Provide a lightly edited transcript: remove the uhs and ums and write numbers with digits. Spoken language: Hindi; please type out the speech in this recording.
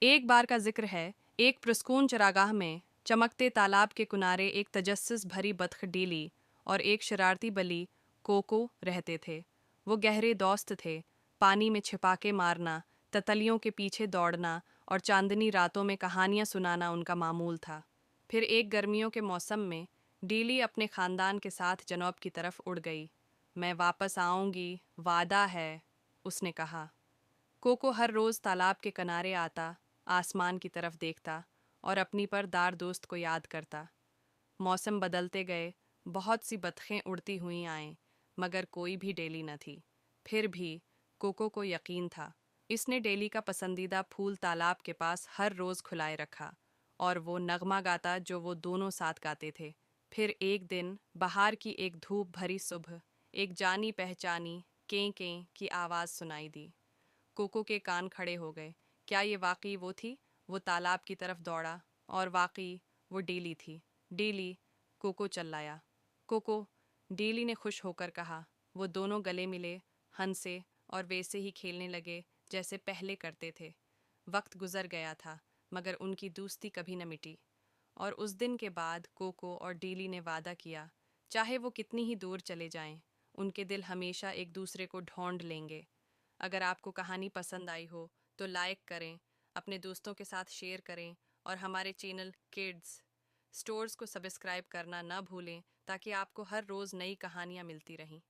एक बार का जिक्र है, एक पुरस्कून चरागाह में चमकते तालाब के किनारे एक तजस्सुस भरी बतख डीली और एक शरारती बली कोको रहते थे। वो गहरे दोस्त थे। पानी में छिपाके मारना, ततलियों के पीछे दौड़ना और चांदनी रातों में कहानियां सुनाना उनका मामूल था। फिर एक गर्मियों के मौसम में डीली अपने खानदान के साथ जनौब की तरफ उड़ गई। मैं वापस आऊंगी, वादा है, उसने कहा। कोको हर रोज तालाब के किनारे आता, आसमान की तरफ देखता और अपनी परदार दोस्त को याद करता। मौसम बदलते गए, बहुत सी बतखें उड़ती हुई आएं, मगर कोई भी डेली न थी। फिर भी कोको को यकीन था। इसने डेली का पसंदीदा फूल तालाब के पास हर रोज खुलाए रखा और वो नगमा गाता जो वो दोनों साथ गाते थे। फिर एक दिन बाहर की एक धूप भरी सुबह एक जानी पहचानी कें कें की आवाज़ सुनाई दी। कोको के कान खड़े हो गए। क्या ये वाकई वो थी? वो तालाब की तरफ दौड़ा और वाकई वो डीली थी। डीली, कोको चिल्लाया। कोको, डीली ने खुश होकर कहा। वो दोनों गले मिले, हंसे और वैसे ही खेलने लगे जैसे पहले करते थे। वक्त गुजर गया था, मगर उनकी दोस्ती कभी न मिटी। और उस दिन के बाद कोको और डीली ने वादा किया, चाहे वो कितनी ही दूर चले जाएं, उनके दिल हमेशा एक दूसरे को ढूंढ लेंगे। अगर आपको कहानी पसंद आई हो तो लाइक करें, अपने दोस्तों के साथ शेयर करें और हमारे चैनल किड्स स्टोर्स को सब्सक्राइब करना ना भूलें ताकि आपको हर रोज़ नई कहानियाँ मिलती रहें।